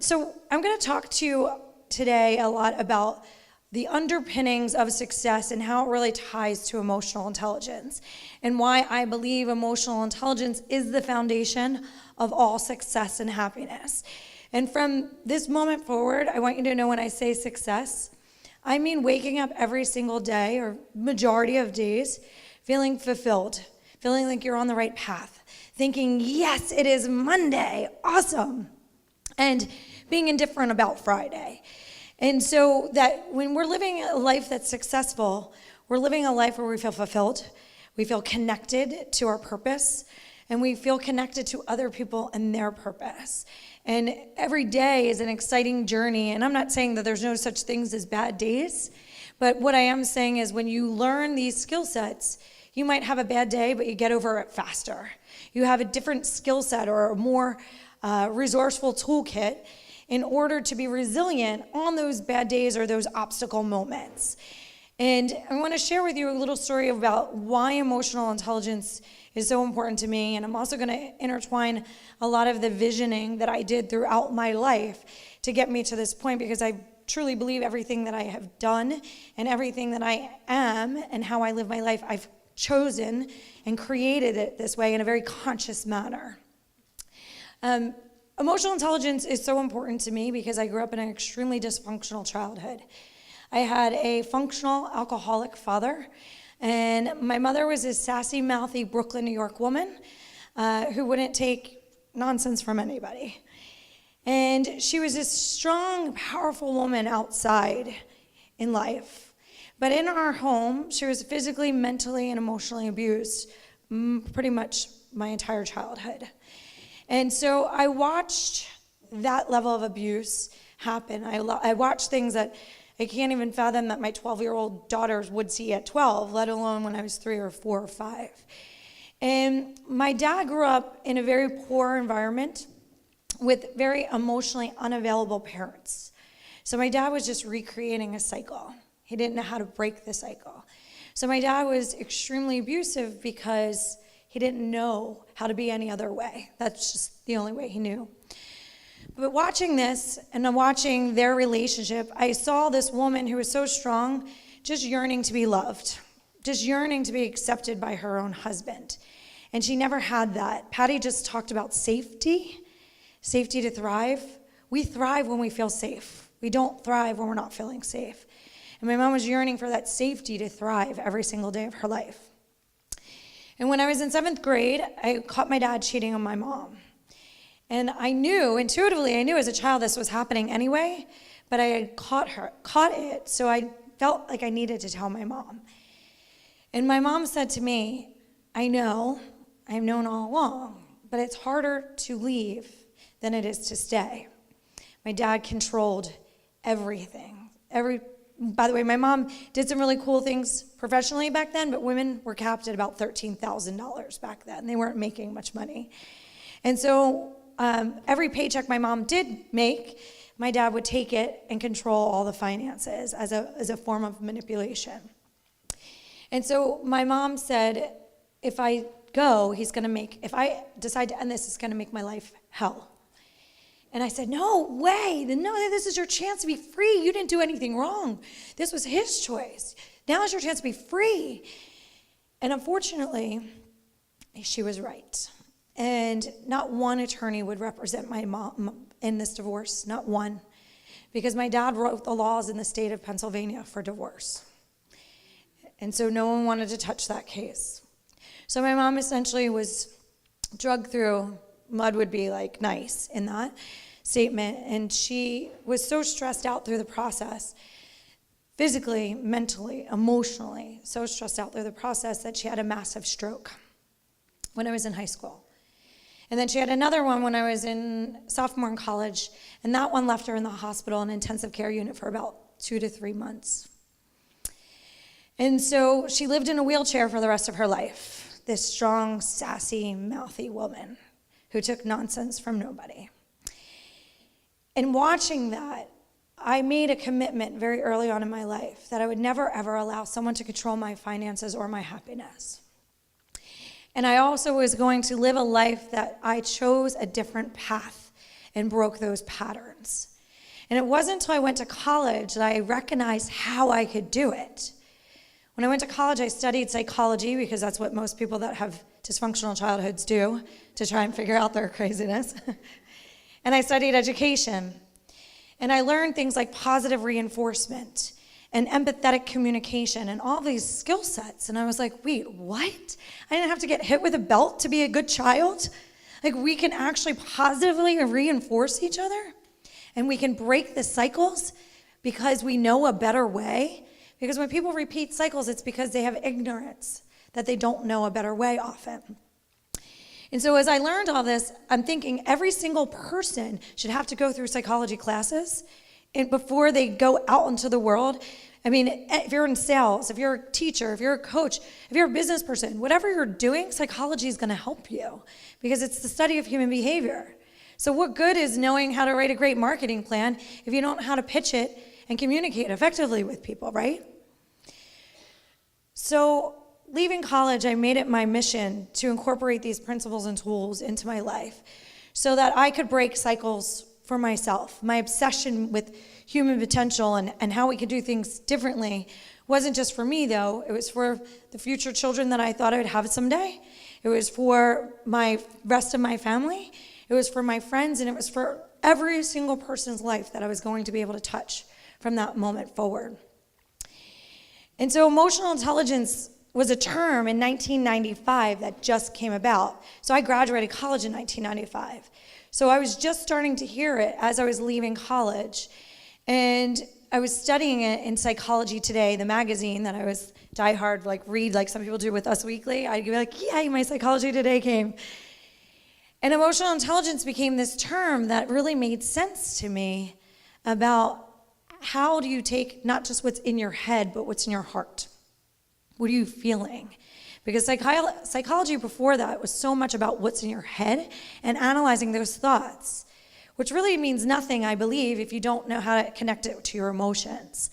So I'm going to talk to you today a lot about the underpinnings of success and how it really ties to emotional intelligence, and why I believe emotional intelligence is the foundation of all success and happiness. And from this moment forward, I want you to know when I say success, I mean waking up every single day, or majority of days, feeling fulfilled, feeling like you're on the right path, thinking, yes, it is Monday, awesome, and being indifferent about Friday. And so that when we're living a life that's successful, we're living a life where we feel fulfilled, we feel connected to our purpose, and we feel connected to other people and their purpose. And every day is an exciting journey. And I'm not saying that there's no such things as bad days, but what I am saying is when you learn these skill sets, you might have a bad day, but you get over it faster. You have a different skill set or a more resourceful toolkit in order to be resilient on those bad days or those obstacle moments. And I want to share with you a little story about why emotional intelligence is so important to me. And I'm also going to intertwine a lot of the visioning that I did throughout my life to get me to this point, because I truly believe everything that I have done and everything that I am and how I live my life, I've chosen and created it this way in a very conscious manner. Emotional intelligence is so important to me because I grew up in an extremely dysfunctional childhood. I had a functional alcoholic father, and my mother was a sassy, mouthy Brooklyn, New York woman who wouldn't take nonsense from anybody. And she was this strong, powerful woman outside in life. But in our home, she was physically, mentally, and emotionally abused pretty much my entire childhood. And so I watched that level of abuse happen. I watched things that I can't even fathom that my 12-year-old daughters would see at 12, let alone when I was 3 or 4 or 5. And my dad grew up in a very poor environment with very emotionally unavailable parents. So my dad was just recreating a cycle. He didn't know how to break the cycle. So my dad was extremely abusive because he didn't know how to be any other way. That's just the only way he knew. But watching this and watching their relationship, I saw this woman who was so strong, just yearning to be loved, just yearning to be accepted by her own husband. And she never had that. Patty just talked about safety to thrive. We thrive when we feel safe. We don't thrive when we're not feeling safe. And my mom was yearning for that safety to thrive every single day of her life. And when I was in 7th grade, I caught my dad cheating on my mom. And I knew, intuitively, as a child this was happening anyway, but I had caught it, so I felt like I needed to tell my mom. And my mom said to me, I've known all along, but it's harder to leave than it is to stay. My dad controlled everything. By the way, my mom did some really cool things professionally back then, but women were capped at about $13,000 back then. They weren't making much money. And so every paycheck my mom did make, my dad would take it and control all the finances as a form of manipulation. And so my mom said, if I decide to end this, it's going to make my life hell. And I said, no way, this is your chance to be free. You didn't do anything wrong. This was his choice. Now is your chance to be free. And unfortunately, she was right. And not one attorney would represent my mom in this divorce, not one, because my dad wrote the laws in the state of Pennsylvania for divorce. And so no one wanted to touch that case. So my mom essentially was drugged through. Mud would be like nice in that statement. And she was so stressed out through the process, physically, mentally, emotionally, so stressed out through the process that she had a massive stroke when I was in high school. And then she had another one when I was in sophomore in college, and that one left her in the hospital in an intensive care unit for about 2 to 3 months. And so she lived in a wheelchair for the rest of her life, this strong, sassy, mouthy woman who took nonsense from nobody. And watching that, I made a commitment very early on in my life that I would never, ever allow someone to control my finances or my happiness. And I also was going to live a life that I chose a different path and broke those patterns. And it wasn't until I went to college that I recognized how I could do it. When I went to college, I studied psychology because that's what most people that have dysfunctional childhoods do to try and figure out their craziness. And I studied education. And I learned things like positive reinforcement and empathetic communication and all these skill sets. And I was like, wait, what? I didn't have to get hit with a belt to be a good child? Like, we can actually positively reinforce each other? And we can break the cycles because we know a better way? Because when people repeat cycles, it's because they have ignorance, that they don't know a better way often. And so as I learned all this, I'm thinking every single person should have to go through psychology classes and before they go out into the world. I mean, if you're in sales, if you're a teacher, if you're a coach, if you're a business person, whatever you're doing, psychology is going to help you because it's the study of human behavior. So what good is knowing how to write a great marketing plan if you don't know how to pitch it and communicate effectively with people, right? So leaving college, I made it my mission to incorporate these principles and tools into my life so that I could break cycles for myself. My obsession with human potential and how we could do things differently wasn't just for me, though. It was for the future children that I thought I would have someday. It was for my rest of my family. It was for my friends, and it was for every single person's life that I was going to be able to touch from that moment forward. And so emotional intelligence was a term in 1995 that just came about. So I graduated college in 1995. So I was just starting to hear it as I was leaving college. And I was studying it in Psychology Today, the magazine that I was diehard, read like some people do with Us Weekly. I'd be like, yay, my Psychology Today came. And emotional intelligence became this term that really made sense to me about how do you take not just what's in your head, but what's in your heart. What are you feeling? Because psychology before that was so much about what's in your head and analyzing those thoughts, which really means nothing, I believe, if you don't know how to connect it to your emotions.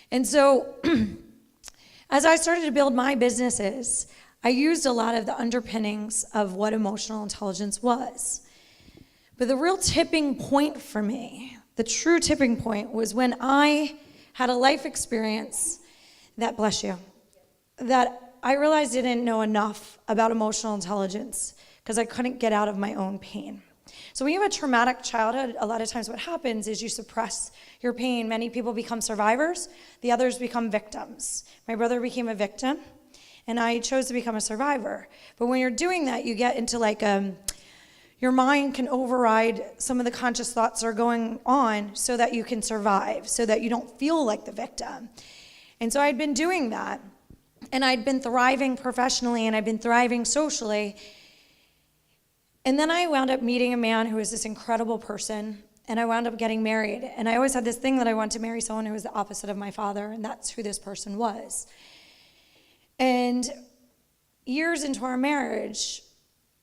And so as I started to build my businesses, I used a lot of the underpinnings of what emotional intelligence was. But the real tipping point for me, the true tipping point, was when I had a life experience that, bless you, that I realized I didn't know enough about emotional intelligence because I couldn't get out of my own pain. So when you have a traumatic childhood, a lot of times what happens is you suppress your pain. Many people become survivors. The others become victims. My brother became a victim, and I chose to become a survivor. But when you're doing that, you get into your mind can override some of the conscious thoughts that are going on so that you can survive, so that you don't feel like the victim. And so I'd been doing that, and I'd been thriving professionally, and I'd been thriving socially. And then I wound up meeting a man who was this incredible person, and I wound up getting married. And I always had this thing that I wanted to marry someone who was the opposite of my father, and that's who this person was. And years into our marriage,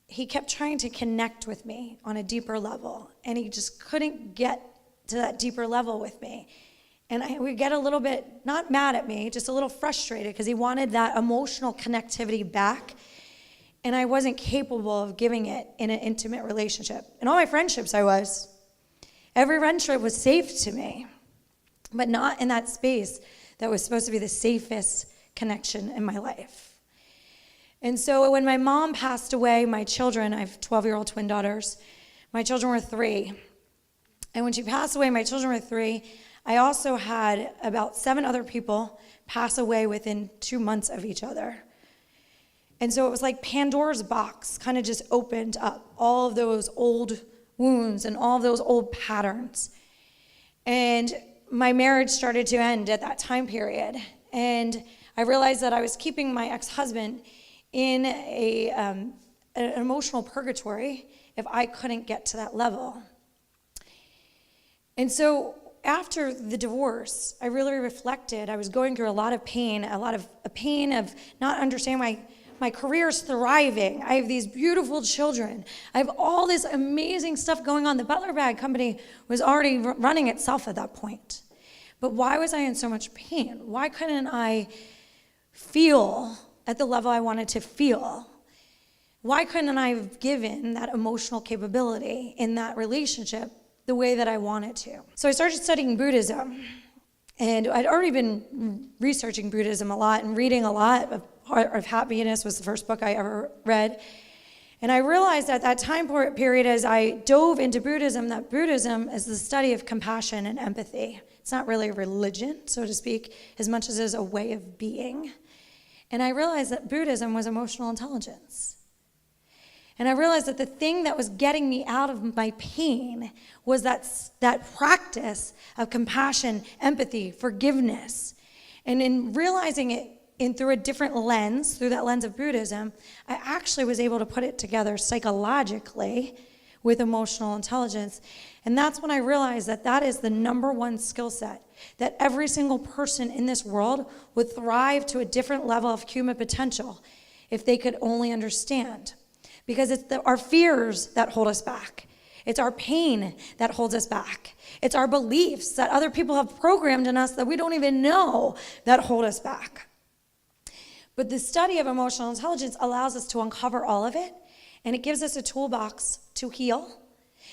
he kept trying to connect with me on a deeper level, and he just couldn't get to that deeper level with me. And I would get a little bit, not mad at me, just a little frustrated because he wanted that emotional connectivity back, and I wasn't capable of giving it in an intimate relationship. In all my friendships, I was. Every friendship was safe to me, but not in that space that was supposed to be the safest connection in my life. And so when my mom passed away, my children, I have 12-year-old twin daughters, my children were 3. And when she passed away, my children were 3. I also had about 7 other people pass away within 2 months of each other. And so it was like Pandora's box kind of just opened up all of those old wounds and all of those old patterns. And my marriage started to end at that time period. And I realized that I was keeping my ex-husband in an emotional purgatory if I couldn't get to that level. And so after the divorce, I really reflected. I was going through a lot of pain of not understanding my career's thriving. I have these beautiful children. I have all this amazing stuff going on. The Butler Bag Company was already running itself at that point. But why was I in so much pain? Why couldn't I feel at the level I wanted to feel? why couldn't I have given that emotional capability in that relationship the way that I wanted to? So I started studying Buddhism, and I'd already been researching Buddhism a lot and reading a lot. Heart of Happiness was the first book I ever read. And I realized at that time period, as I dove into Buddhism, that Buddhism is the study of compassion and empathy. It's not really a religion, so to speak, as much as it is a way of being. And I realized that Buddhism was emotional intelligence. And I realized that the thing that was getting me out of my pain was that practice of compassion, empathy, forgiveness. And in realizing it through a different lens, through that lens of Buddhism, I actually was able to put it together psychologically with emotional intelligence. And that's when I realized that that is the number one skill set, that every single person in this world would thrive to a different level of human potential if they could only understand. Because it's our fears that hold us back. It's our pain that holds us back. It's our beliefs that other people have programmed in us that we don't even know that hold us back. But the study of emotional intelligence allows us to uncover all of it, and it gives us a toolbox to heal.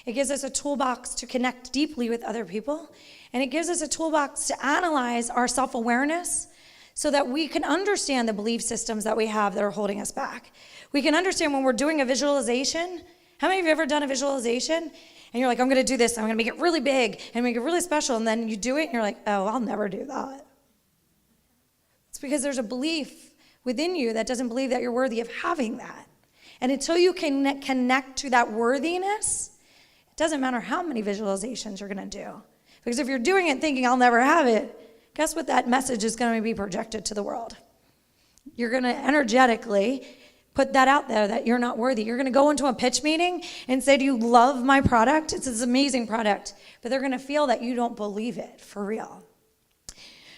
It gives us a toolbox to connect deeply with other people, and it gives us a toolbox to analyze our self-awareness so that we can understand the belief systems that we have that are holding us back. We can understand when we're doing a visualization. How many of you have ever done a visualization? And you're like, I'm going to do this, I'm going to make it really big and make it really special, and then you do it, and you're like, oh, I'll never do that. It's because there's a belief within you that doesn't believe that you're worthy of having that. And until you can connect to that worthiness, it doesn't matter how many visualizations you're going to do. Because if you're doing it thinking I'll never have it, guess what that message is going to be projected to the world? You're going to energetically put that out there that you're not worthy. You're going to go into a pitch meeting and say, do you love my product? It's this amazing product. But they're going to feel that you don't believe it for real.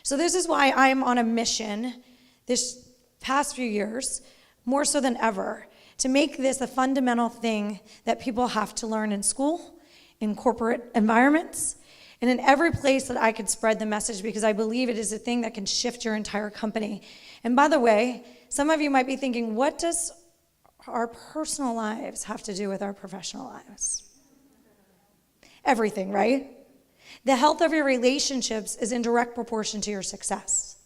So this is why I'm on a mission this past few years, more so than ever, to make this a fundamental thing that people have to learn in school, in corporate environments, and in every place that I could spread the message, because I believe it is a thing that can shift your entire company. And by the way, some of you might be thinking, what does our personal lives have to do with our professional lives? Everything, right? The health of your relationships is in direct proportion to your success.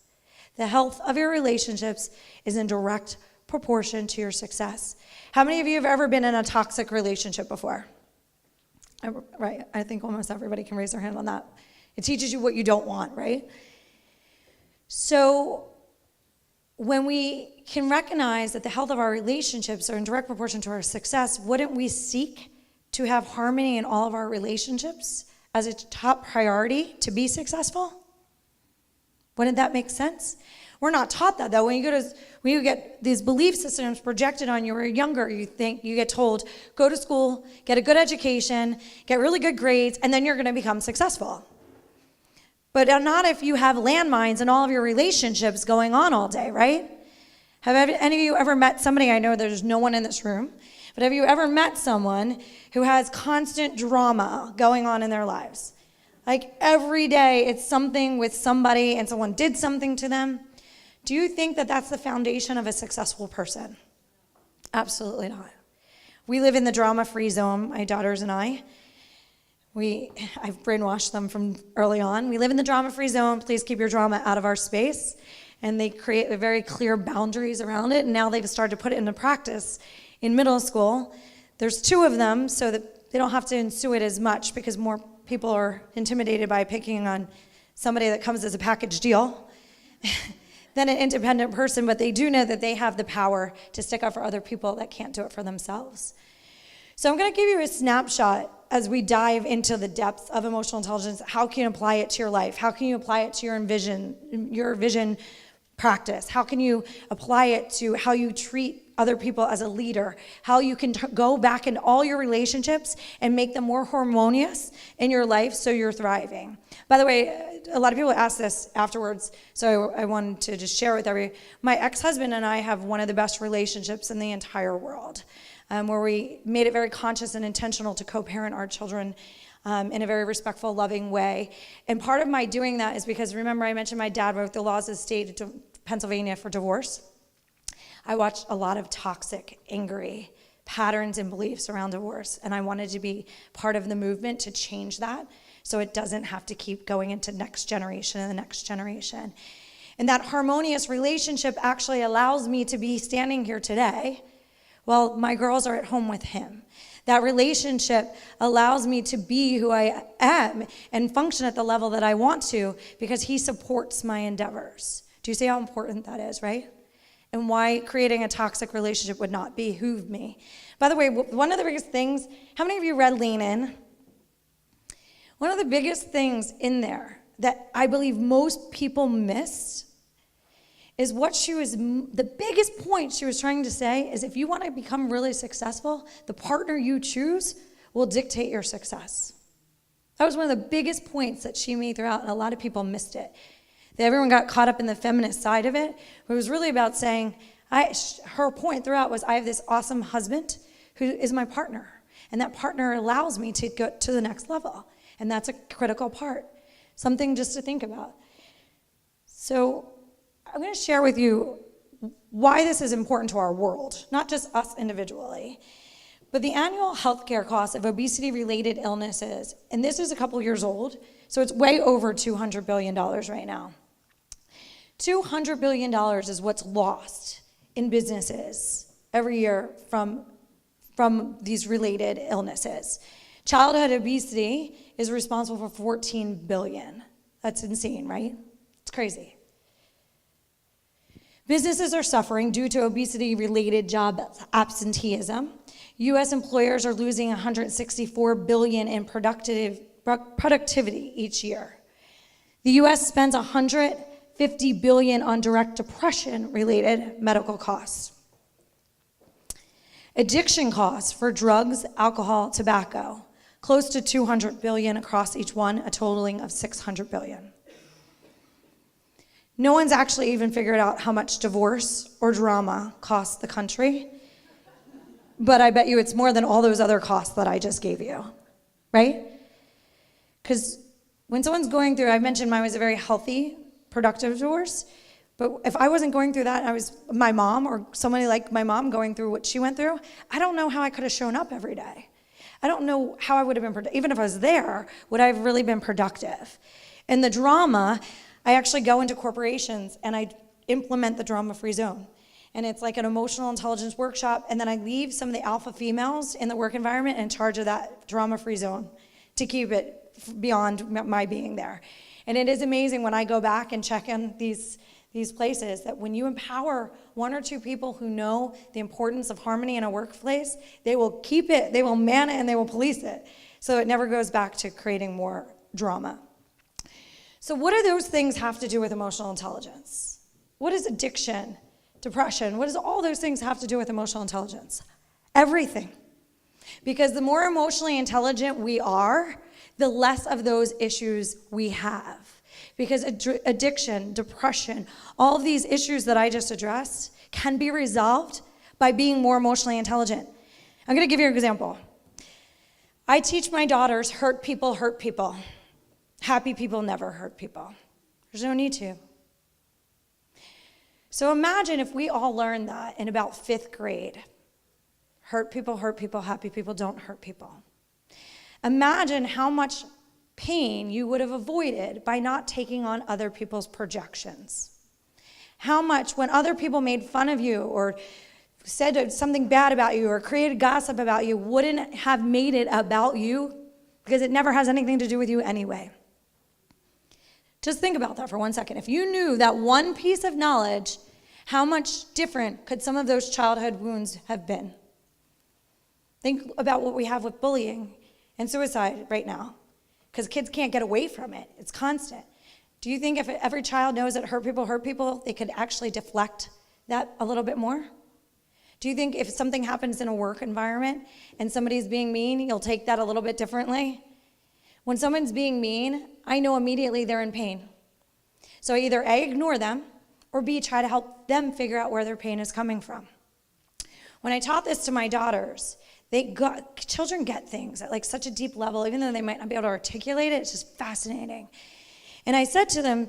The health of your relationships is in direct proportion to your success. How many of you have ever been in a toxic relationship before? Right, I think almost everybody can raise their hand on that. It teaches you what you don't want, right? So when we can recognize that the health of our relationships are in direct proportion to our success, wouldn't we seek to have harmony in all of our relationships as a top priority to be successful? Wouldn't that make sense? We're not taught that, though. When you get these belief systems projected on you when you're younger, you get told, go to school, get a good education, get really good grades, and then you're going to become successful. But not if you have landmines in all of your relationships going on all day, right? Have any of you ever met somebody, I know there's no one in this room, but have you ever met someone who has constant drama going on in their lives? Like every day it's something with somebody and someone did something to them. Do you think that that's the foundation of a successful person? Absolutely not. We live in the drama-free zone, my daughters and I. I've brainwashed them from early on. We live in the drama-free zone. Please keep your drama out of our space. And they create very clear boundaries around it. And now they've started to put it into practice in middle school. There's 2 of them so that they don't have to ensue it as much because more people are intimidated by picking on somebody that comes as a package deal than an independent person, but they do know that they have the power to stick up for other people that can't do it for themselves. So I'm going to give you a snapshot as we dive into the depths of emotional intelligence. How can you apply it to your life? How can you apply it to your vision practice? How can you apply it to how you treat other people as a leader? How you can go back in all your relationships and make them more harmonious in your life so you're thriving. By the way, a lot of people ask this afterwards, so I wanted to just share with everybody. My ex-husband and I have one of the best relationships in the entire world, where we made it very conscious and intentional to co-parent our children in a very respectful, loving way. And part of my doing that is because, remember I mentioned my dad wrote the laws of the state of Pennsylvania for divorce. I watched a lot of toxic, angry patterns and beliefs around divorce, and I wanted to be part of the movement to change that so it doesn't have to keep going into next generation and the next generation. And that harmonious relationship actually allows me to be standing here today while my girls are at home with him. That relationship allows me to be who I am and function at the level that I want to because he supports my endeavors. Do you see how important that is, right? And why creating a toxic relationship would not behoove me. By the way, one of the biggest things, how many of you read Lean In? One of the biggest things in there that I believe most people miss is what she was, the biggest point she was trying to say is if you want to become really successful, the partner you choose will dictate your success. That was one of the biggest points that she made throughout, and a lot of people missed it. Everyone got caught up in the feminist side of it, but it was really about saying, her point throughout was, I have this awesome husband who is my partner, and that partner allows me to go to the next level, and that's a critical part, something just to think about. So I'm going to share with you why this is important to our world, not just us individually, but the annual healthcare costs of obesity-related illnesses, and this is a couple years old, so it's way over $200 billion right now. $200 billion is what's lost in businesses every year from these related illnesses. Childhood obesity is responsible for $14 billion. That's insane, right? It's crazy. Businesses are suffering due to obesity-related job absenteeism. U.S. employers are losing $164 billion in productivity each year. The U.S. spends $150 billion on direct depression-related medical costs. Addiction costs for drugs, alcohol, tobacco, close to $200 billion across each one, a totaling of $600 billion. No one's actually even figured out how much divorce or drama costs the country, but I bet you it's more than all those other costs that I just gave you, right? Because when someone's going through, I mentioned mine was a very healthy, productive divorce, but if I wasn't going through that, I was my mom or somebody like my mom going through what she went through, I don't know how I could have shown up every day. I don't know how I would have been productive. Even if I was there, would I have really been productive? And the drama, I actually go into corporations and I implement the drama-free zone. And it's like an emotional intelligence workshop, and then I leave some of the alpha females in the work environment in charge of that drama-free zone to keep it beyond my being there. And it is amazing when I go back and check in these places that when you empower one or two people who know the importance of harmony in a workplace, they will keep it, they will man it, and they will police it. So it never goes back to creating more drama. So what do those things have to do with emotional intelligence? What is addiction, depression? What does all those things have to do with emotional intelligence? Everything. Because the more emotionally intelligent we are, the less of those issues we have. Because addiction, depression, all of these issues that I just addressed can be resolved by being more emotionally intelligent. I'm going to give you an example. I teach my daughters, hurt people hurt people. Happy people never hurt people. There's no need to. So imagine if we all learned that in about 5th grade. Hurt people, happy people don't hurt people. Imagine how much pain you would have avoided by not taking on other people's projections. How much when other people made fun of you or said something bad about you or created gossip about you wouldn't have made it about you because it never has anything to do with you anyway. Just think about that for 1 second. If you knew that one piece of knowledge, how much different could some of those childhood wounds have been? Think about what we have with bullying and suicide right now, because kids can't get away from it. It's constant. Do you think if every child knows that hurt people, they could actually deflect that a little bit more? Do you think if something happens in a work environment and somebody's being mean, you'll take that a little bit differently? When someone's being mean, I know immediately they're in pain. So either A, ignore them, or B, try to help them figure out where their pain is coming from. When I taught this to my daughters, children get things at like such a deep level, even though they might not be able to articulate it, it's just fascinating. And I said to them,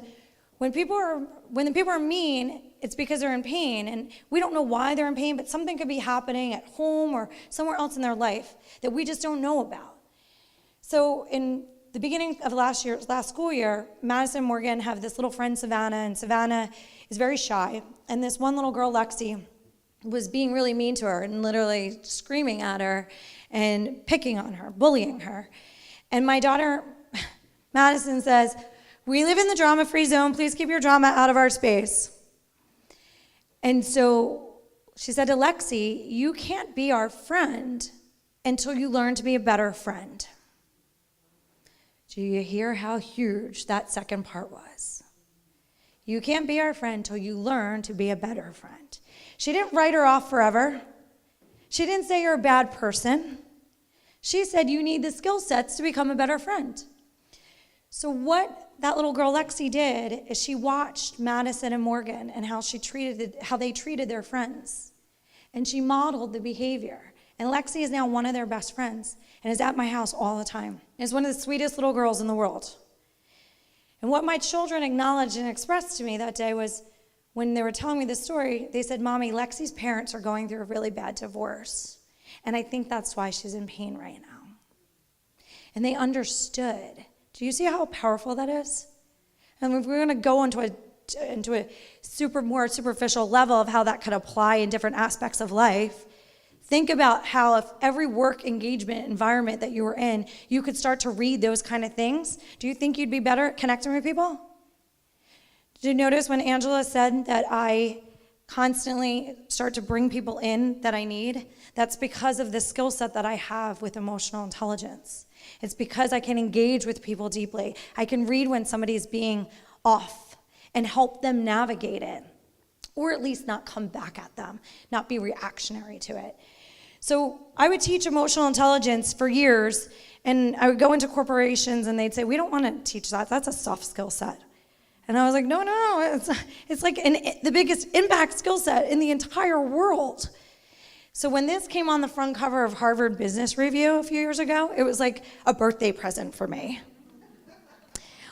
When the people are mean, it's because they're in pain, and we don't know why they're in pain, but something could be happening at home or somewhere else in their life that we just don't know about. So in the beginning of last school year, Madison and Morgan have this little friend, Savannah, and Savannah is very shy. And this one little girl, Lexi, was being really mean to her and literally screaming at her and picking on her, bullying her. And my daughter, Madison, says, "We live in the drama-free zone. Please keep your drama out of our space." And so she said to Lexi, "You can't be our friend until you learn to be a better friend." Do you hear how huge that second part was? You can't be our friend until you learn to be a better friend. She didn't write her off forever. She didn't say you're a bad person. She said you need the skill sets to become a better friend. So what that little girl Lexi did is she watched Madison and Morgan and how they treated their friends. And she modeled the behavior. And Lexi is now one of their best friends and is at my house all the time. And is one of the sweetest little girls in the world. And what my children acknowledged and expressed to me that day was when they were telling me this story, they said, "Mommy, Lexi's parents are going through a really bad divorce. And I think that's why she's in pain right now." And they understood. Do you see how powerful that is? And if we're going to go into a more superficial level of how that could apply in different aspects of life, think about how if every work engagement environment that you were in, you could start to read those kind of things. Do you think you'd be better at connecting with people? Did you notice when Angela said that I constantly start to bring people in that I need? That's because of the skill set that I have with emotional intelligence. It's because I can engage with people deeply. I can read when somebody's being off and help them navigate it, or at least not come back at them, not be reactionary to it. So I would teach emotional intelligence for years, and I would go into corporations and they'd say, "We don't want to teach that. That's a soft skill set." And I was like, no, it's like the biggest impact skill set in the entire world. So when this came on the front cover of Harvard Business Review a few years ago, it was like a birthday present for me.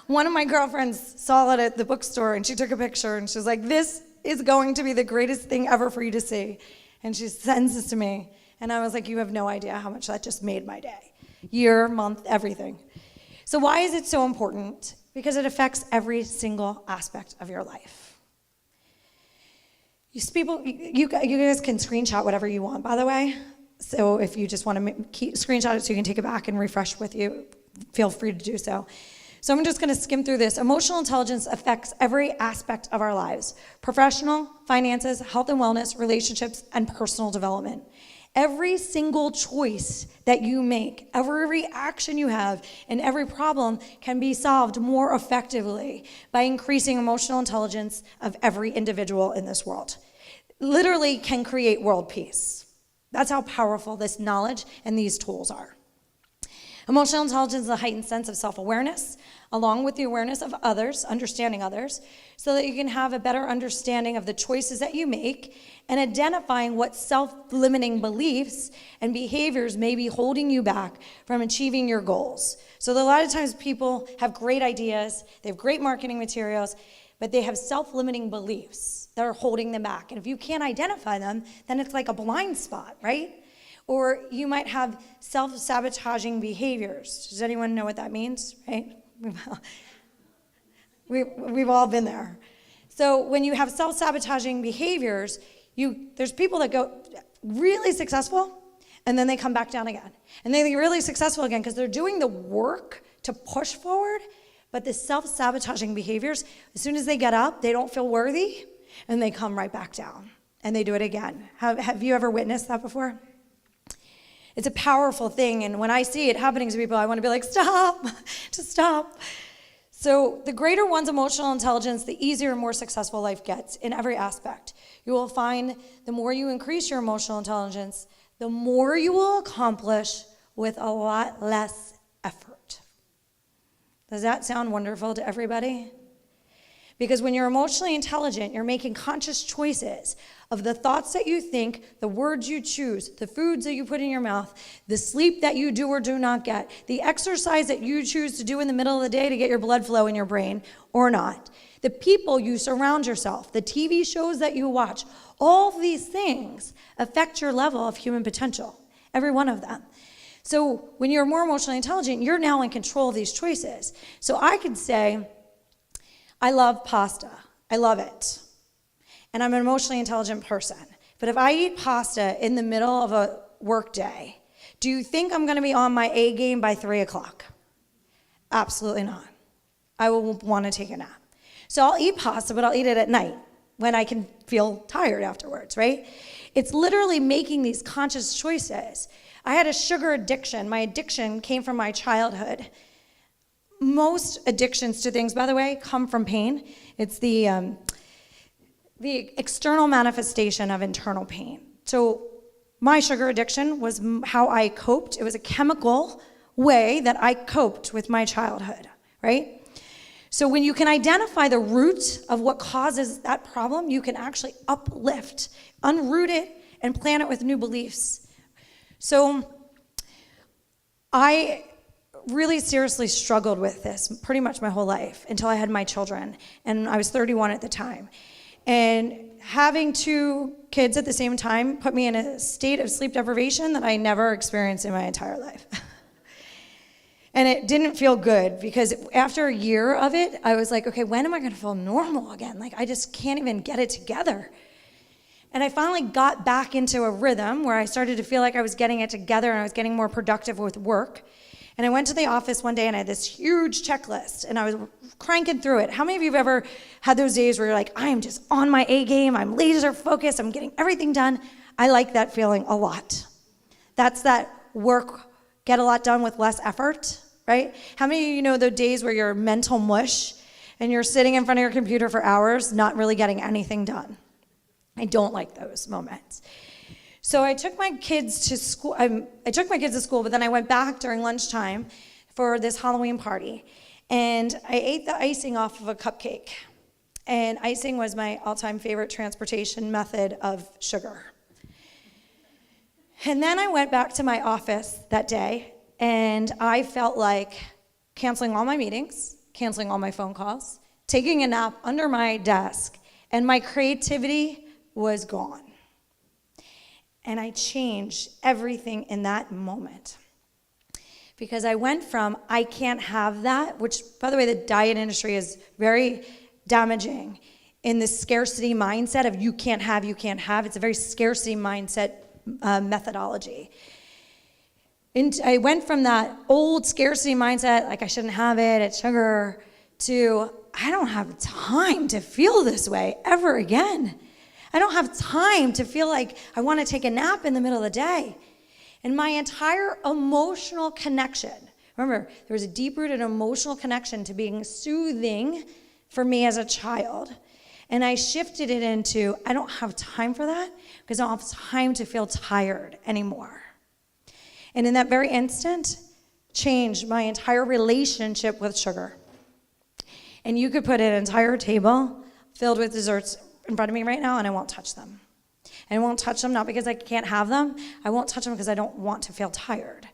One of my girlfriends saw it at the bookstore and she took a picture and she was like, "This is going to be the greatest thing ever for you to see." And she sends this to me. And I was like, "You have no idea how much that just made my day. Year, month, everything." So why is it so important? Because it affects every single aspect of your life. You guys can screenshot whatever you want, by the way. So if you just want to screenshot it so you can take it back and refresh with you, feel free to do so. So I'm just going to skim through this. Emotional intelligence affects every aspect of our lives: professional, finances, health and wellness, relationships, and personal development. Every single choice that you make, every action you have, and every problem can be solved more effectively by increasing emotional intelligence of every individual in this world. Literally can create world peace. That's how powerful this knowledge and these tools are. Emotional intelligence is a heightened sense of self-awareness, along with the awareness of others, understanding others, so that you can have a better understanding of the choices that you make and identifying what self-limiting beliefs and behaviors may be holding you back from achieving your goals. So a lot of times people have great ideas, they have great marketing materials, but they have self-limiting beliefs that are holding them back. And if you can't identify them, then it's like a blind spot, right? Or you might have self-sabotaging behaviors. Does anyone know what that means, right? We've all been there. So when you have self-sabotaging behaviors, there's people that go really successful, and then they come back down again. And they get really successful again because they're doing the work to push forward, but the self-sabotaging behaviors, as soon as they get up, they don't feel worthy, and they come right back down, and they do it again. Have you ever witnessed that before? It's a powerful thing, and when I see it happening to people, I want to be like, stop, just stop. So the greater one's emotional intelligence, the easier and more successful life gets in every aspect. You will find the more you increase your emotional intelligence, the more you will accomplish with a lot less effort. Does that sound wonderful to everybody? Because when you're emotionally intelligent, you're making conscious choices of the thoughts that you think, the words you choose, the foods that you put in your mouth, the sleep that you do or do not get, the exercise that you choose to do in the middle of the day to get your blood flow in your brain or not, the people you surround yourself, the TV shows that you watch, all these things affect your level of human potential, every one of them. So when you're more emotionally intelligent, you're now in control of these choices. So I could say, I love pasta. I love it. And I'm an emotionally intelligent person. But if I eat pasta in the middle of a work day, do you think I'm going to be on my A game by 3 o'clock? Absolutely not. I will want to take a nap. So I'll eat pasta, but I'll eat it at night when I can feel tired afterwards, right? It's literally making these conscious choices. I had a sugar addiction. My addiction came from my childhood. Most addictions to things, by the way, come from pain. It's the external manifestation of internal pain. So my sugar addiction was how I coped. It was a chemical way that I coped with my childhood, right? So when you can identify the root of what causes that problem, you can actually uplift, unroot it, and plant it with new beliefs. So I really seriously struggled with this pretty much my whole life until I had my children, and I was 31 at the time. And having 2 kids at the same time put me in a state of sleep deprivation that I never experienced in my entire life. And it didn't feel good because after a year of it, I was like, okay, when am I going to feel normal again? Like, I just can't even get it together. And I finally got back into a rhythm where I started to feel like I was getting it together and I was getting more productive with work. And I went to the office one day and I had this huge checklist and I was cranking through it. How many of you have ever had those days where you're like, I am just on my A game, I'm laser focused, I'm getting everything done? I like that feeling a lot. That's that work, get a lot done with less effort, right? How many of you know the days where you're mental mush and you're sitting in front of your computer for hours, not really getting anything done? I don't like those moments. So I took my kids to school. But then I went back during lunchtime for this Halloween party. And I ate the icing off of a cupcake. And icing was my all-time favorite transportation method of sugar. And then I went back to my office that day, and I felt like canceling all my meetings, canceling all my phone calls, taking a nap under my desk, and my creativity was gone. And I changed everything in that moment. Because I went from, I can't have that, which, by the way, the diet industry is very damaging in this scarcity mindset of you can't have. It's a very scarcity mindset methodology. And I went from that old scarcity mindset, like I shouldn't have it, it's sugar, to I don't have time to feel this way ever again. I don't have time to feel like I want to take a nap in the middle of the day. And my entire emotional connection, remember, there was a deep-rooted emotional connection to being soothing for me as a child. And I shifted it into, I don't have time for that because I don't have time to feel tired anymore. And in that very instant, changed my entire relationship with sugar. And you could put an entire table filled with desserts in front of me right now, and I won't touch them. And I won't touch them not because I can't have them. I won't touch them because I don't want to feel tired.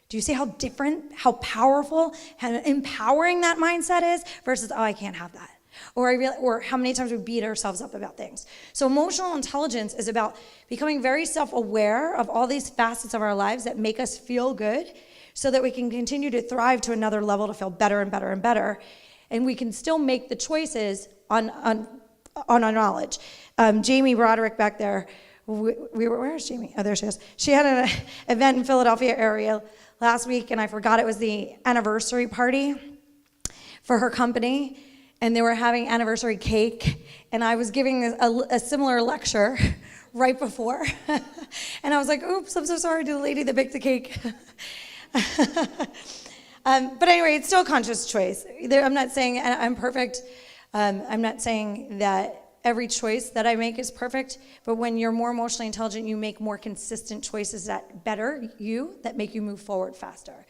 Do you see how different, how powerful, how empowering that mindset is versus, oh, I can't have that. Or how many times we beat ourselves up about things. So emotional intelligence is about becoming very self-aware of all these facets of our lives that make us feel good so that we can continue to thrive to another level to feel better and better and better. And we can still make the choices on our knowledge. Jamie Broderick back there, where is Jamie? Oh, there she is. She had an event in Philadelphia area last week, and I forgot it was the anniversary party for her company, and they were having anniversary cake, and I was giving a similar lecture right before, and I was like, oops, I'm so sorry to the lady that baked the cake. But anyway, it's still a conscious choice. I'm not saying I'm perfect. I'm not saying that every choice that I make is perfect, but when you're more emotionally intelligent, you make more consistent choices that better you, that make you move forward faster.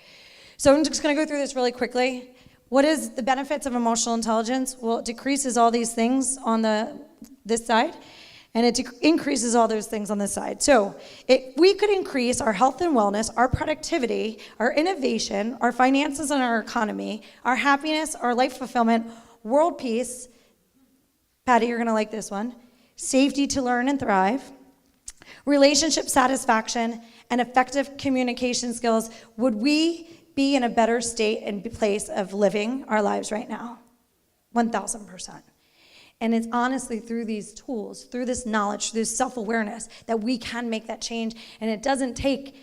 So I'm just going to go through this really quickly. What is the benefits of emotional intelligence? Well, it decreases all these things on this side, and it increases all those things on this side. So we could increase our health and wellness, our productivity, our innovation, our finances and our economy, our happiness, our life fulfillment, world peace. Patty, you're going to like this one. Safety to learn and thrive, relationship satisfaction, and effective communication skills. Would we be in a better state and place of living our lives right now? 1,000%. And it's honestly through these tools, through this knowledge, through this self-awareness that we can make that change. And it doesn't take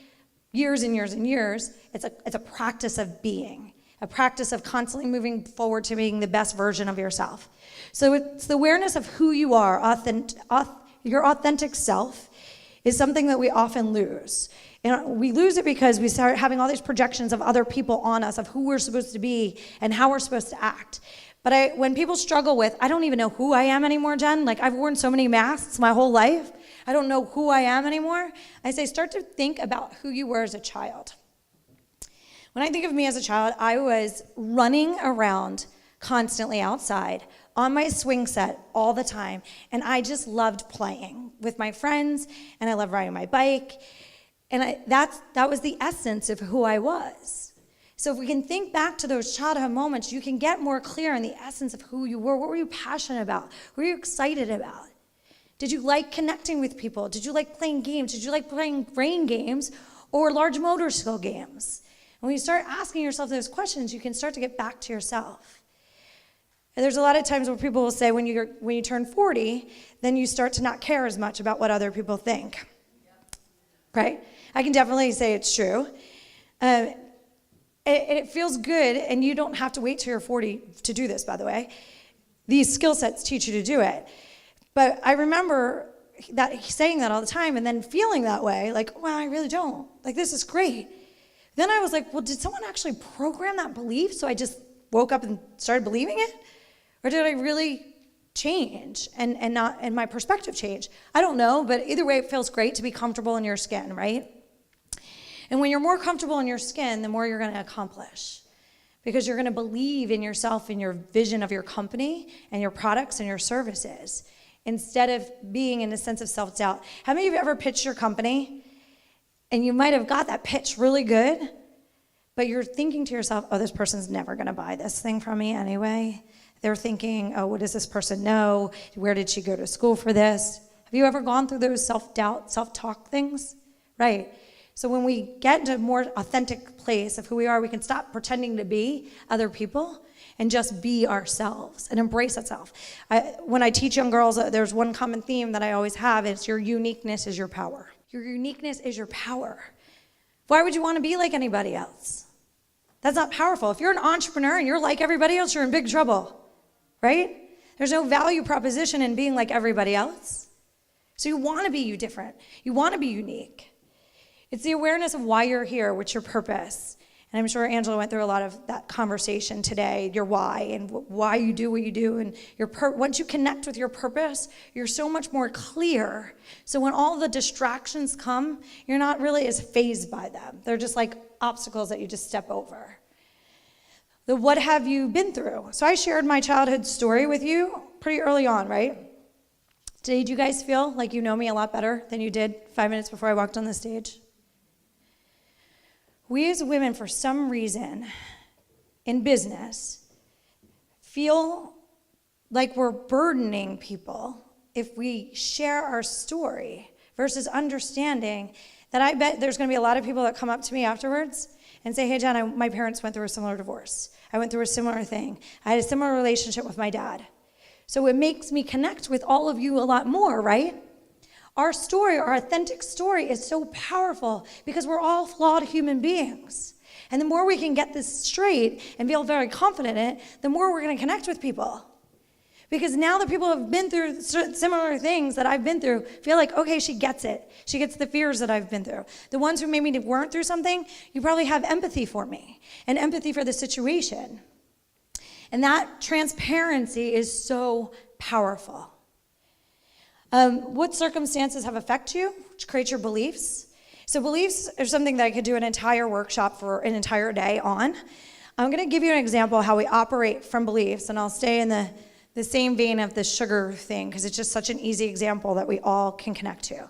years and years and years. It's a practice of being, a practice of constantly moving forward to being the best version of yourself. So it's the awareness of who you are, your authentic self is something that we often lose. And we lose it because we start having all these projections of other people on us, of who we're supposed to be and how we're supposed to act. But when people struggle with, I don't even know who I am anymore, Jen. Like, I've worn so many masks my whole life. I don't know who I am anymore. I say, start to think about who you were as a child. When I think of me as a child, I was running around constantly outside on my swing set all the time. And I just loved playing with my friends, and I loved riding my bike. And that was the essence of who I was. So if we can think back to those childhood moments, you can get more clear on the essence of who you were. What were you passionate about? What were you excited about? Did you like connecting with people? Did you like playing games? Did you like playing brain games or large motor skill games? And when you start asking yourself those questions, you can start to get back to yourself. And there's a lot of times where people will say when you turn 40, then you start to not care as much about what other people think. Right? I can definitely say it's true. It feels good, and you don't have to wait till you're 40 to do this, by the way. These skill sets teach you to do it. But I remember saying that all the time and then feeling that way, like, well, I really don't. Like, this is great. Then I was like, well, did someone actually program that belief so I just woke up and started believing it? Or did I really change and my perspective change? I don't know, but either way, it feels great to be comfortable in your skin, right? And when you're more comfortable in your skin, the more you're going to accomplish. Because you're going to believe in yourself and your vision of your company and your products and your services instead of being in a sense of self-doubt. How many of you ever pitched your company and you might have got that pitch really good, but you're thinking to yourself, oh, this person's never going to buy this thing from me anyway. They're thinking, oh, what does this person know? Where did she go to school for this? Have you ever gone through those self-doubt, self-talk things? Right. So when we get into a more authentic place of who we are, we can stop pretending to be other people and just be ourselves and embrace ourselves. When I teach young girls, there's one common theme that I always have. It's your uniqueness is your power. Your uniqueness is your power. Why would you want to be like anybody else? That's not powerful. If you're an entrepreneur and you're like everybody else, you're in big trouble, right? There's no value proposition in being like everybody else. So you want to be you different. You want to be unique. It's the awareness of why you're here, what's your purpose. And I'm sure Angela went through a lot of that conversation today, your why and why you do what you do. And once you connect with your purpose, you're so much more clear. So when all the distractions come, you're not really as fazed by them. They're just like obstacles that you just step over. The what have you been through? So I shared my childhood story with you pretty early on, right? Did you guys feel like you know me a lot better than you did 5 minutes before I walked on the stage? We as women, for some reason, in business, feel like we're burdening people if we share our story versus understanding that I bet there's going to be a lot of people that come up to me afterwards and say, hey, Jen, my parents went through a similar divorce. I went through a similar thing. I had a similar relationship with my dad. So it makes me connect with all of you a lot more, right? Our story, our authentic story is so powerful because we're all flawed human beings. And the more we can get this straight and feel very confident in it, the more we're going to connect with people. Because now the people who have been through similar things that I've been through feel like, okay, she gets it. She gets the fears that I've been through. The ones who maybe weren't through something, you probably have empathy for me and empathy for the situation. And that transparency is so powerful. What circumstances have affected you, which create your beliefs? So beliefs are something that I could do an entire workshop for an entire day on. I'm going to give you an example of how we operate from beliefs, and I'll stay in the same vein of the sugar thing because it's just such an easy example that we all can connect to.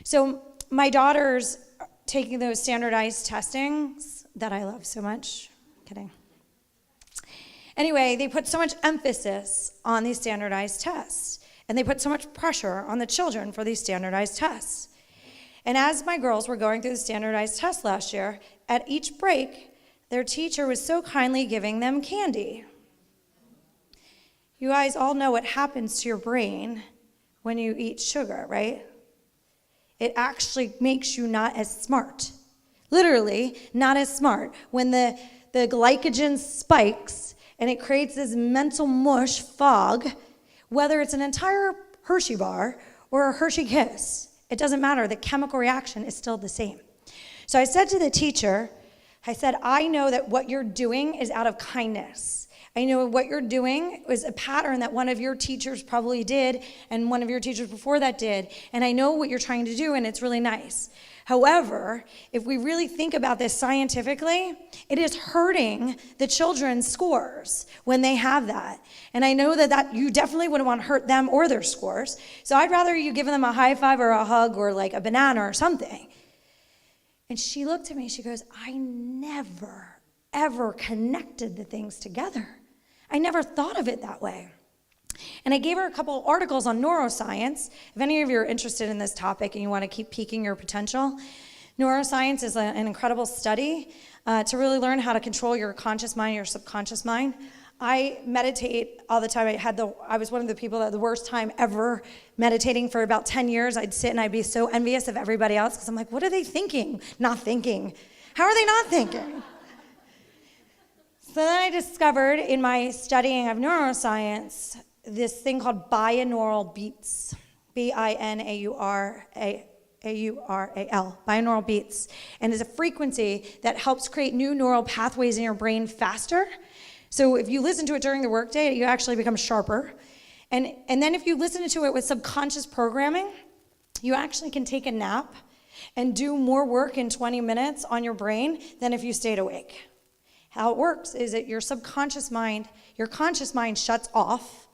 So my daughter's taking those standardized testings that I love so much. Kidding. Anyway, they put so much emphasis on these standardized tests, and they put so much pressure on the children for these standardized tests. And as my girls were going through the standardized test last year, at each break, their teacher was so kindly giving them candy. You guys all know what happens to your brain when you eat sugar, right? It actually makes you not as smart. Literally, not as smart. When the glycogen spikes and it creates this mental mush fog, whether it's an entire Hershey bar or a Hershey Kiss, it doesn't matter. The chemical reaction is still the same. So I said to the teacher, I know that what you're doing is out of kindness. I know what you're doing was a pattern that one of your teachers probably did and one of your teachers before that did. And I know what you're trying to do, and it's really nice. However, if we really think about this scientifically, it is hurting the children's scores when they have that. And I know that you definitely wouldn't want to hurt them or their scores. So I'd rather you give them a high five or a hug or like a banana or something. And she looked at me, she goes, I never, ever connected the things together. I never thought of it that way. And I gave her a couple of articles on neuroscience. If any of you are interested in this topic and you want to keep peaking your potential, neuroscience is an incredible study to really learn how to control your conscious mind, your subconscious mind. I meditate all the time. I was one of the people that had the worst time ever meditating for about 10 years. I'd sit and I'd be so envious of everybody else because I'm like, what are they thinking? Not thinking. How are they not thinking? So then I discovered in my studying of neuroscience this thing called binaural beats, binaural, binaural beats, and it's a frequency that helps create new neural pathways in your brain faster. So if you listen to it during the workday, you actually become sharper. And then if you listen to it with subconscious programming, you actually can take a nap and do more work in 20 minutes on your brain than if you stayed awake. How it works is that your conscious mind shuts off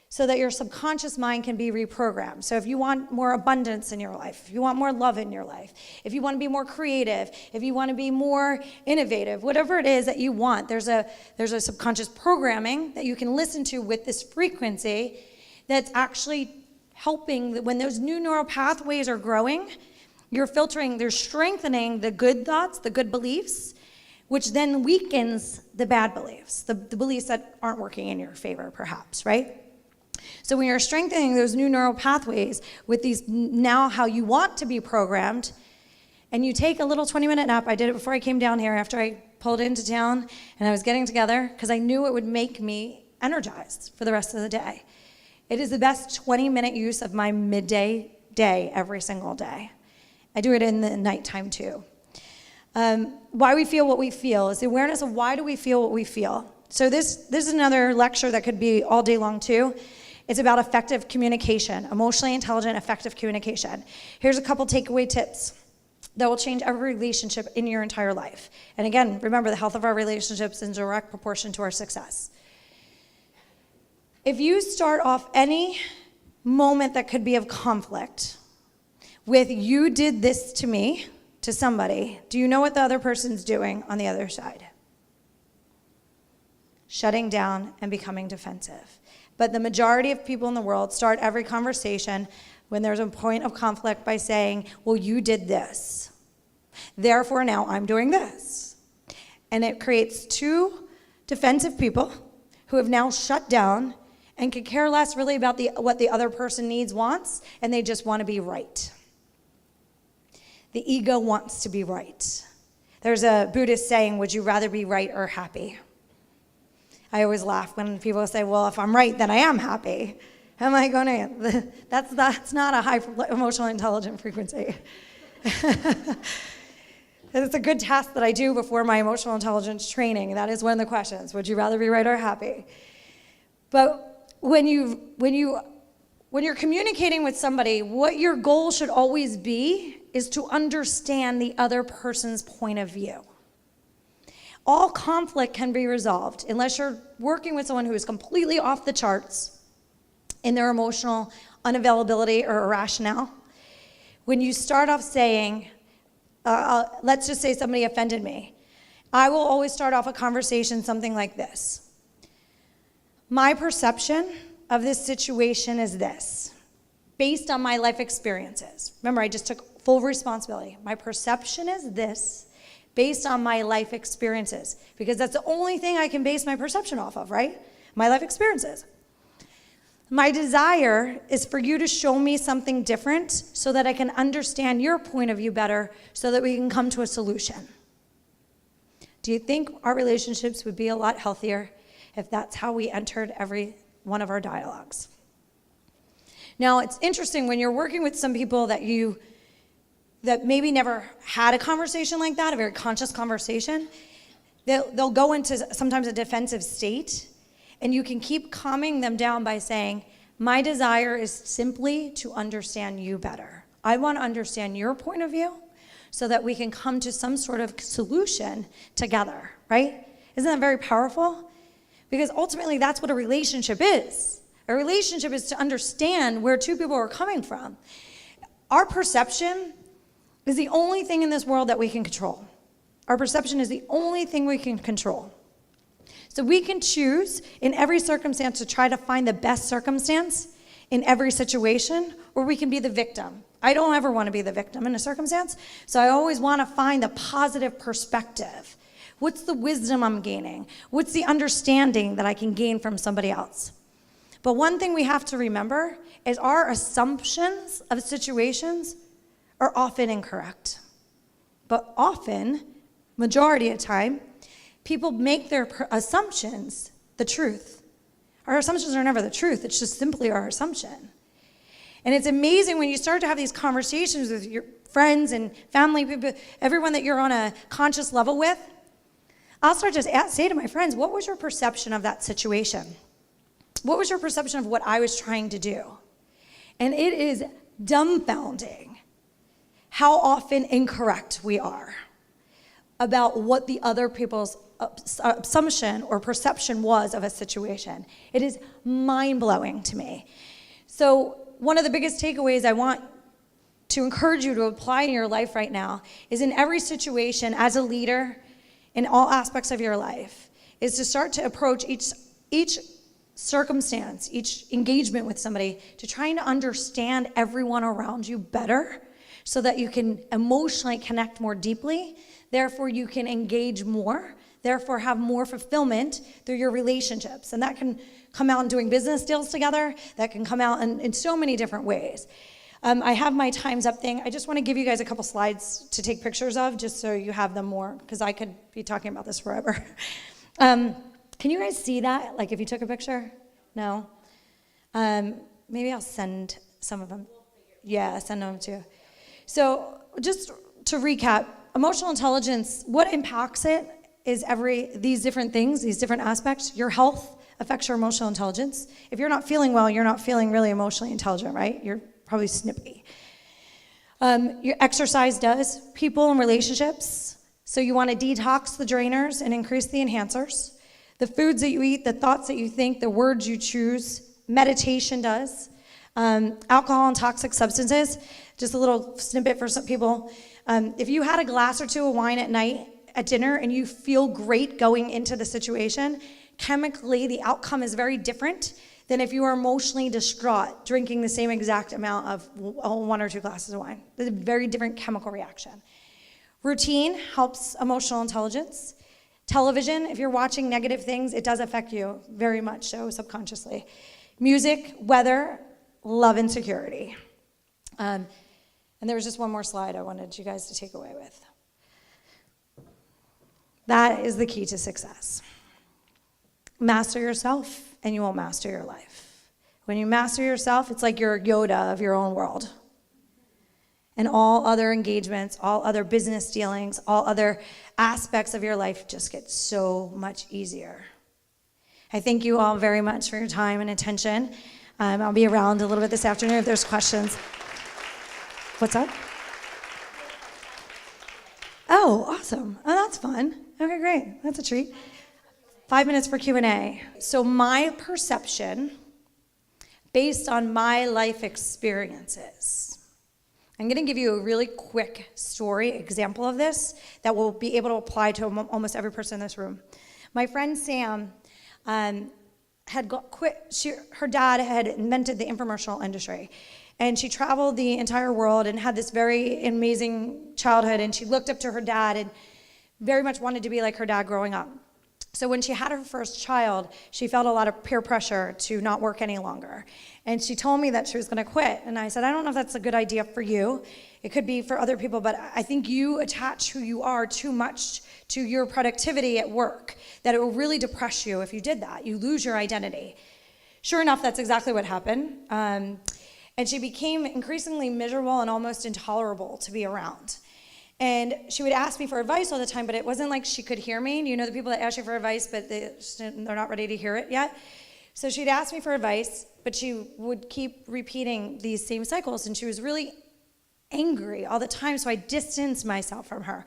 so that your subconscious mind can be reprogrammed. So if you want more abundance in your life, if you want more love in your life, if you want to be more creative, if you want to be more innovative, whatever it is that you want, there's a subconscious programming that you can listen to with this frequency that's actually helping. When those new neural pathways are growing, you're strengthening the good thoughts, the good beliefs, which then weakens the bad beliefs, the beliefs that aren't working in your favor, perhaps, right? So when you're strengthening those new neural pathways with these now how you want to be programmed, and you take a little 20-minute nap. I did it before I came down here after I pulled into town, and I was getting together because I knew it would make me energized for the rest of the day. It is the best 20-minute use of my midday day every single day. I do it in the nighttime too. Why we feel what we feel is the awareness of why do we feel what we feel. So this is another lecture that could be all day long too. It's about effective communication, emotionally intelligent, effective communication. Here's a couple takeaway tips that will change every relationship in your entire life. And again, remember, the health of our relationships is in direct proportion to our success. If you start off any moment that could be of conflict with "you did this to me" to somebody, do you know what the other person's doing on the other side? Shutting down and becoming defensive. But the majority of people in the world start every conversation when there's a point of conflict by saying, well, you did this. Therefore, now I'm doing this. And it creates two defensive people who have now shut down and could care less really about what the other person needs, wants, and they just want to be right. The ego wants to be right. There's a Buddhist saying, would you rather be right or happy? I always laugh when people say, well, if I'm right, then I am happy. I'm like, oh, no, that's not a high emotional intelligent frequency. It's a good test that I do before my emotional intelligence training. That is one of the questions. Would you rather be right or happy? But when you're communicating with somebody, what your goal should always be is to understand the other person's point of view. All conflict can be resolved unless you're working with someone who is completely off the charts in their emotional unavailability or irrationale. When you start off saying, let's just say somebody offended me, I will always start off a conversation something like this. My perception of this situation is this, based on my life experiences. Remember, I just took full responsibility. My perception is this, based on my life experiences, because that's the only thing I can base my perception off of, right? My life experiences. My desire is for you to show me something different so that I can understand your point of view better so that we can come to a solution. Do you think our relationships would be a lot healthier if that's how we entered every one of our dialogues? Now, it's interesting when you're working with some people that maybe never had a conversation like that, a very conscious conversation, they'll go into sometimes a defensive state, and you can keep calming them down by saying, my desire is simply to understand you better. I want to understand your point of view so that we can come to some sort of solution together, right? Isn't that very powerful? Because ultimately, that's what a relationship is. A relationship is to understand where two people are coming from. Our perception is the only thing in this world that we can control. Our perception is the only thing we can control. So we can choose in every circumstance to try to find the best circumstance in every situation, or we can be the victim. I don't ever want to be the victim in a circumstance, so I always want to find the positive perspective. What's the wisdom I'm gaining? What's the understanding that I can gain from somebody else? But one thing we have to remember is our assumptions of situations are often incorrect. But often, majority of the time, people make their assumptions the truth. Our assumptions are never the truth. It's just simply our assumption. And it's amazing when you start to have these conversations with your friends and family people, everyone that you're on a conscious level with. I'll start to say to my friends, what was your perception of that situation? What was your perception of what I was trying to do? And it is dumbfounding how often incorrect we are about what the other people's assumption or perception was of a situation. It is mind-blowing to me. So one of the biggest takeaways I want to encourage you to apply in your life right now is in every situation as a leader in all aspects of your life is to start to approach each circumstance, each engagement with somebody to trying to understand everyone around you better so that you can emotionally connect more deeply. Therefore, you can engage more, therefore have more fulfillment through your relationships. And that can come out in doing business deals together. That can come out in so many different ways. I have my time's up thing. I just want to give you guys a couple slides to take pictures of, just so you have them more, because I could be talking about this forever. Can you guys see that? Like if you took a picture? No? Maybe I'll send some of them. Yeah, send them too. So just to recap, emotional intelligence, what impacts it is these different things, these different aspects. Your health affects your emotional intelligence. If you're not feeling well, you're not feeling really emotionally intelligent, right? You're probably snippy. Your exercise does. People and relationships. So you want to detox the drainers and increase the enhancers. The foods that you eat, the thoughts that you think, the words you choose. Meditation does. Alcohol and toxic substances. Just a little snippet for some people. If you had a glass or two of wine at night at dinner and you feel great going into the situation, chemically the outcome is very different than if you are emotionally distraught drinking the same exact amount of 1 or 2 glasses of wine. There's a very different chemical reaction. Routine helps emotional intelligence. Television, if you're watching negative things, it does affect you very much so subconsciously. Music, weather, love and security. And there was just one more slide I wanted you guys to take away with. That is the key to success. Master yourself, and you will master your life. When you master yourself, it's like you're Yoda of your own world. And all other engagements, all other business dealings, all other aspects of your life just get so much easier. I thank you all very much for your time and attention. I'll be around a little bit this afternoon if there's questions. What's that? Oh, awesome. Oh, that's fun. Okay, great. That's a treat. 5 minutes for Q&A. So my perception, based on my life experiences, I'm going to give you a really quick story example of this that will be able to apply to almost every person in this room. My friend Sam had quit. Her dad had invented the infomercial industry, and she traveled the entire world and had this very amazing childhood, and she looked up to her dad and very much wanted to be like her dad growing up. So when she had her first child, she felt a lot of peer pressure to not work any longer. And she told me that she was going to quit. And I said, I don't know if that's a good idea for you. It could be for other people, but I think you attach who you are too much to your productivity at work, that it will really depress you if you did that. You lose your identity. Sure enough, that's exactly what happened. And she became increasingly miserable and almost intolerable to be around. And she would ask me for advice all the time, but it wasn't like she could hear me. You know the people that ask you for advice, but they're not ready to hear it yet? So she'd ask me for advice, but she would keep repeating these same cycles, and she was really angry all the time, so I distanced myself from her.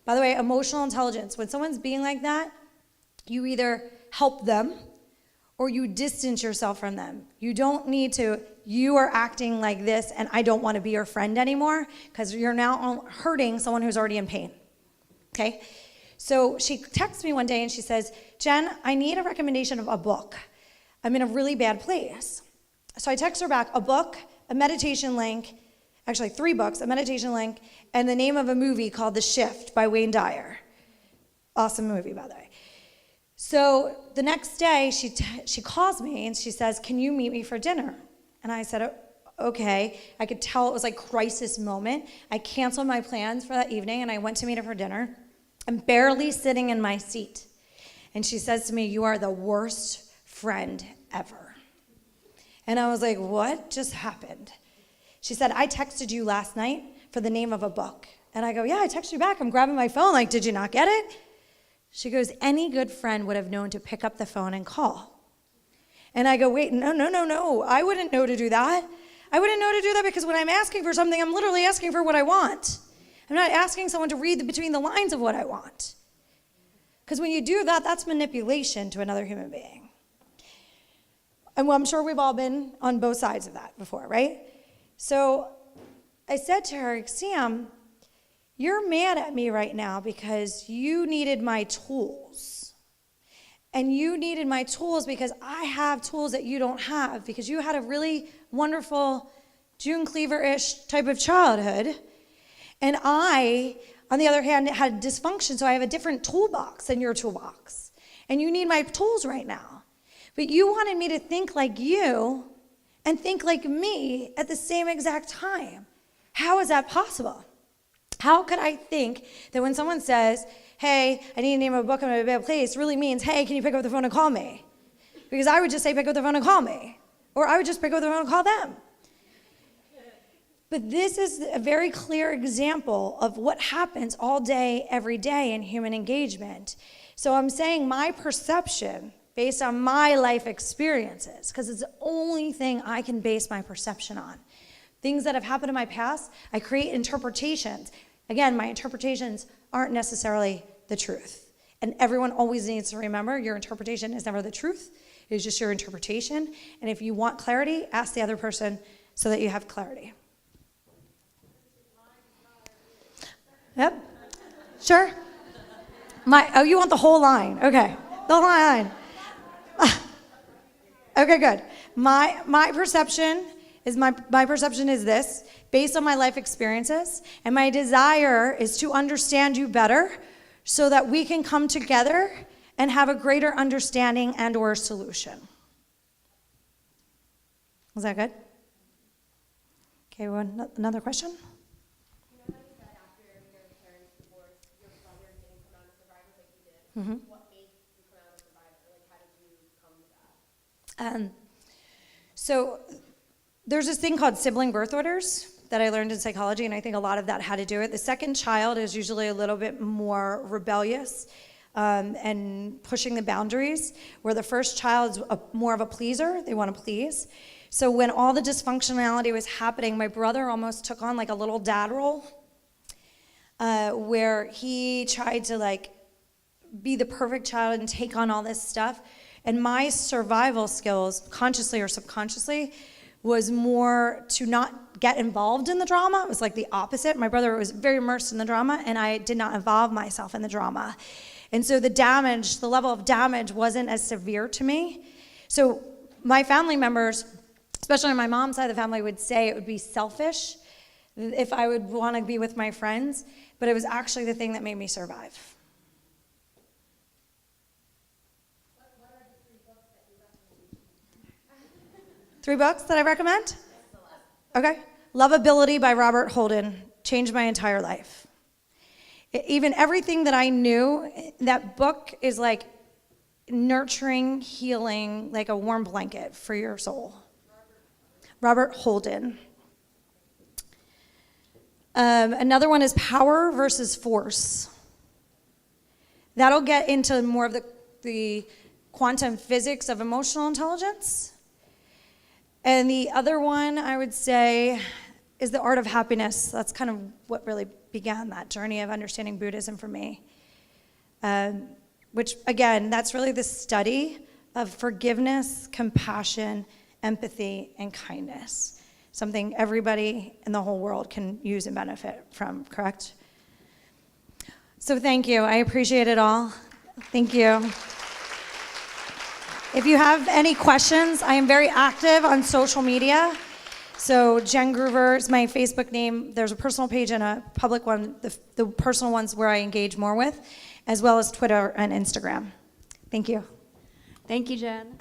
By the way, emotional intelligence, when someone's being like that, you either help them or you distance yourself from them. You don't need to, you are acting like this and I don't want to be your friend anymore, because you're now hurting someone who's already in pain, okay? So she texts me one day and she says, Jen, I need a recommendation of a book. I'm in a really bad place. So I text her back a book, a meditation link, actually 3 books, a meditation link, and the name of a movie called The Shift by Wayne Dyer. Awesome movie, by the way. So the next day, she calls me and she says, can you meet me for dinner? And I said, okay. I could tell it was like crisis moment. I canceled my plans for that evening and I went to meet her for dinner. I'm barely sitting in my seat. And she says to me, you are the worst friend ever. And I was like, what just happened? She said, I texted you last night for the name of a book. And I go, yeah, I texted you back. I'm grabbing my phone like, did you not get it? She goes, any good friend would have known to pick up the phone and call. And I go, wait, no. I wouldn't know to do that. I wouldn't know to do that because when I'm asking for something, I'm literally asking for what I want. I'm not asking someone to read between the lines of what I want. Because when you do that, that's manipulation to another human being. And well, I'm sure we've all been on both sides of that before, right? So I said to her, Sam, you're mad at me right now because you needed my tools. And you needed my tools because I have tools that you don't have, because you had a really wonderful June Cleaver-ish type of childhood. And I, on the other hand, had dysfunction, so I have a different toolbox than your toolbox. And you need my tools right now. But you wanted me to think like you and think like me at the same exact time. How is that possible? How could I think that when someone says, hey, I need to name a book, I'm in a bad place, really means, hey, can you pick up the phone and call me? Because I would just say, pick up the phone and call me. Or I would just pick up the phone and call them. But this is a very clear example of what happens all day, every day in human engagement. So I'm saying my perception, based on my life experiences, because it's the only thing I can base my perception on. Things that have happened in my past, I create interpretations. Again, my interpretations aren't necessarily the truth. And everyone always needs to remember your interpretation is never the truth. It is just your interpretation. And if you want clarity, ask the other person so that you have clarity. Yep. Sure. You want the whole line. Okay. The whole line. Okay, good. My perception is my perception is this, based on my life experiences, and my desire is to understand you better so that we can come together and have a greater understanding and or solution. Was that good? Okay, another question? You know how you said after your parents' divorce, your brother didn't come out as survivors like you did? Mm-hmm. What made you come out as a survivor? Like, how did you come to that? So there's this thing called sibling birth orders that I learned in psychology, and I think a lot of that had to do with it. The second child is usually a little bit more rebellious and pushing the boundaries, where the first child is more of a pleaser. They want to please. So when all the dysfunctionality was happening, my brother almost took on like a little dad role, where he tried to like be the perfect child and take on all this stuff. And my survival skills, consciously or subconsciously, was more to not get involved in the drama. It was like the opposite. My brother was very immersed in the drama, and I did not involve myself in the drama. And so the level of damage wasn't as severe to me. So my family members, especially on my mom's side of the family, would say it would be selfish if I would want to be with my friends, but it was actually the thing that made me survive. What are the 3 books that you recommend? 3 books that I recommend? Okay. Lovability by Robert Holden changed my entire life. Even everything that I knew, that book is like nurturing, healing, like a warm blanket for your soul. Robert Holden. Another one is Power versus Force. That'll get into more of the quantum physics of emotional intelligence. And the other one I would say is The Art of Happiness. That's kind of what really began that journey of understanding Buddhism for me. Which, again, that's really the study of forgiveness, compassion, empathy, and kindness. Something everybody in the whole world can use and benefit from, correct? So thank you. I appreciate it all. Thank you. If you have any questions, I am very active on social media. So Jen Groover is my Facebook name. There's a personal page and a public one. The personal one's where I engage more with, as well as Twitter and Instagram. Thank you. Thank you, Jen.